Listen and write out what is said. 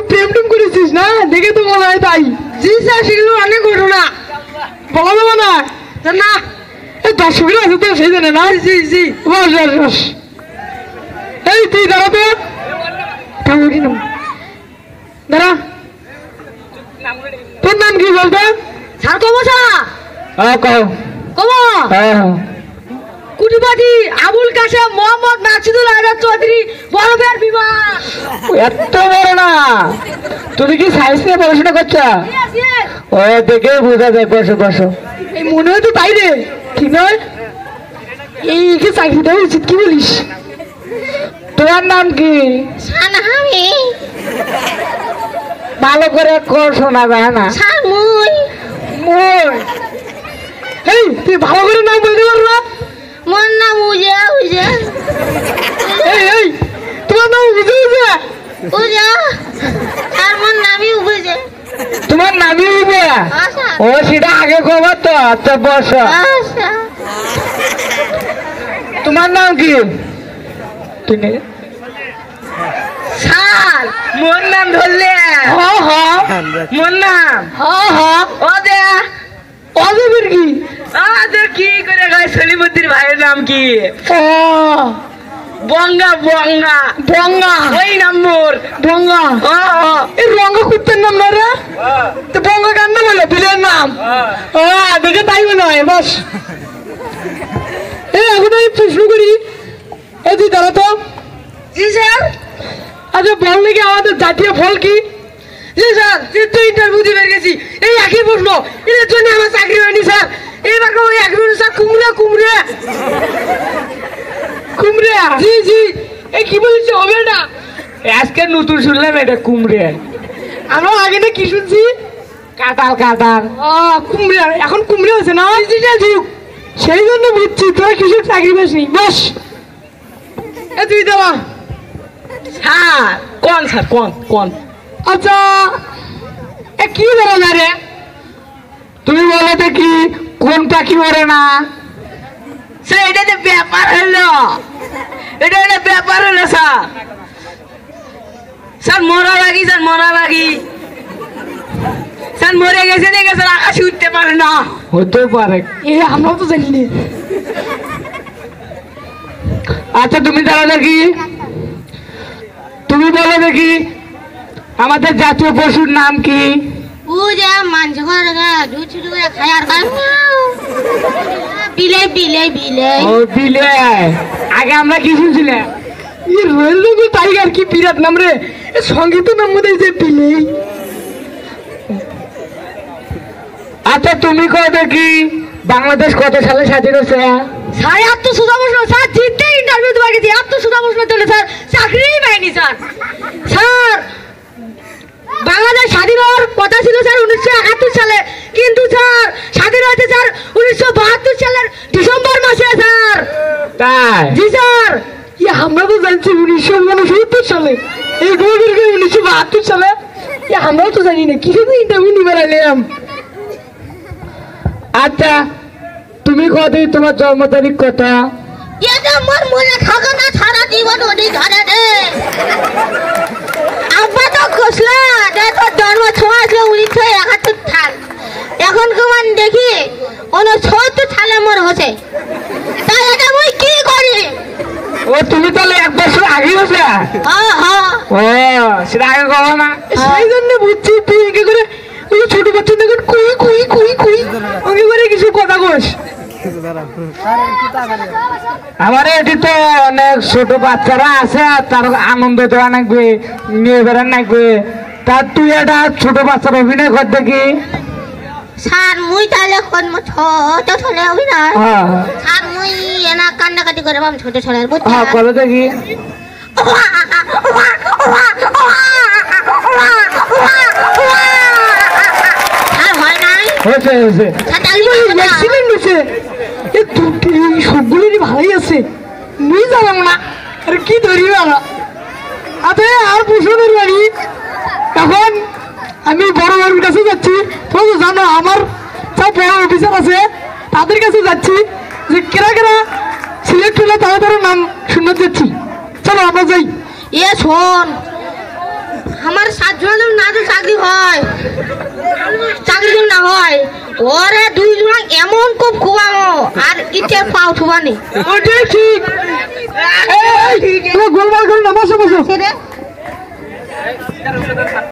প্রেম টেম করেছিস না? দেখে তো মনে হয় তাই। জি স্যার, সেগুলো অনেক ঘটনা বলা যাবে না। না দর্শকের আছে তো সেই জানে না। জি জি বস বস বস। এই তুই দাঁড়া তো, দাঁড়া। তোর নাম কি বলতো? স্যার কব স্যার? হ্যাঁ কও। কব? হ্যাঁ হ্যাঁ। কুটিবাটি আবুল কাসেম মোহাম্মদ মাকসুদুল আজাদ চৌধুরী বড়বের বিবাহ। এত বড় না? তুমি কি সায়েন্স নিয়ে পড়াশোনা করছো? ও দেখে বোঝা যায়। বসো বসো। এই মনে হয় তো তাই রে, ঠিক নয়? এইকে চাকরি দেওয়া উচিত, কি বলিস? তোমার নাম কি? সানহামি। ভালো করে কর, শোনা যায় না। মই মই। এই তুই ভালো করে নাম বলতে পারো না? মোর নাম উজা উজা। এই এই তোমার নাম উজা উজা? উজা আর মোর নামই উজা। তোমার নামই উজা? ও সেটা আগে খবর তো। আচ্ছা বসো। তোমার নাম কি? তুমি স্যার মোর নাম ধরলে? হ হ মোর নাম হ হ ও দে অজবের কি? কি করে গায় সলিমুদ্দিন ভাইয়ের নাম কি? বঙ্গা বঙ্গা বঙ্গা। ওই নাম মোর বঙ্গা। এই রঙ্গা কুত্তার নাম না রে? তো বঙ্গা কার নাম হলো? বিলের নাম। দেখে তাই মনে হয়। বস। এই এখন আমি প্রশ্ন করি। এই তুই দাঁড়া তো। জি স্যার। আচ্ছা বল নাকি আমাদের জাতীয় ফল কি? জি স্যার, তো ইন্টারভিউ দিয়ে গেছি, এই একই প্রশ্ন। এর জন্য আমার চাকরি হয়নি স্যার। এইবার ওই এক মিনিট স্যার, কুমড়া কুমড়া কুমড়া। জি জি। এই কি বলছি হবে না? আজকে নতুন শুনলাম এটা কুমড়া। আমরা আগে না কি শুনছি? কাঁঠাল কাঁঠাল। কুমড়া এখন কুমড়া হচ্ছে না? ডিজিটাল যুগ, সেই জন্য বুঝছি তোরা কিসের চাকরি পাসনি। বস। এ তুই দেওয়া স্যার কোন? স্যার কোন কোন? আচ্ছা এ কি বলো না রে? তুমি বলো দেখি কোনটা কি মরে না? স্যার এটা তো ব্যাপার হলো, এটা একটা ব্যাপার হলো স্যার। স্যার মরা লাগি, স্যার মরা লাগি। স্যার মরে গেছে দেখে স্যার আকাশে উঠতে পারে না। হতে পারে, এ আমরাও তো জানি না। আচ্ছা তুমি দাঁড়া দেখি, তুমি বলো দেখি আমাদের জাতীয় পশুর নাম কি? আগে আমরা কি শুনছিলাম? টাইগার কি বিরাট নাম রে। সঙ্গীত নাম মধ্যে বিলেই। আচ্ছা তুমি কও দেখি বাংলাদেশ কত সালে স্বাধীন হয়েছে? সাড়ে 800 বছর স্যার। জিততে ইন্টারভিউ দেওয়া গেছি 800 বছর চলে স্যার, চাকরিই পাইনি স্যার। স্যার বাংলাদেশ স্বাধীন হওয়ার কথা ছিল স্যার 1971 সালে, কিন্তু স্যার স্বাধীন হয়েছে স্যার 1972 সালের ডিসেম্বর মাসে স্যার। তাই? জি স্যার। আমরা তো জানছি 1969 সালে, এই গোবিরকে 1972 সালে। আমরাও তো জানি না, কিছু তো ইন্টারভিউ নিবার এলাম। আচ্ছা তুমি কত, তোমার জন্ম তারিখ কত? আমার মনে থাকে না, সারা জীবন ওই ধরে রে। আব্বা তো কসলা তোর জন্ম 1971 সাল, এখন কেমন দেখি 69 সালে মোর হচ্ছে। তাই এটা আমি কি করি? ও তুমি তাহলে 1 বছর আগে হচ্ছে? হ্যাঁ হ্যাঁ। ও সেটা আগে কব না, সেই জন্য বুঝছি তুই একে করে ওই ছোট বাচ্চা দেখুন কুই কুই কুই কুই ওকে করে কিছু কথা কস। আমার এটি তো অনেক ছোট বাচ্চারা আছে, তার আনন্দ দেওয়া নাকবে, নিয়ে বেড়ান নাকবে। তার তুই একটা ছোট বাচ্চার অভিনয় কর দেখি। স্যার মুই তাহলে ছোট ছোট অভিনয়? স্যার মুই এনা কান্নাকাটি করে ছোট ছোট করো দেখি। সবগুলোরই ভালোই আছে, মুই জানাম না আর কি ধরি। আচ্ছা আর পুষনের বাড়ি এখন আমি বড় বাড়ির কাছে যাচ্ছি। তোমরা তো জানো আমার সব বড় অফিসার আছে, তাদের কাছে যাচ্ছি যে কেরা কেরা সিলেক্ট হলে তারা তারা নাম শুনতে যাচ্ছি। চলো আমরা যাই। এ শোন, আমার 7 জন চাকরি হয় চাকরি যদি না হয় ওরে দুইজন এমন খুব খুবামো আর ইটের পাও থুবানি ওটাই ঠিক গোলমাল করো না বসো বসো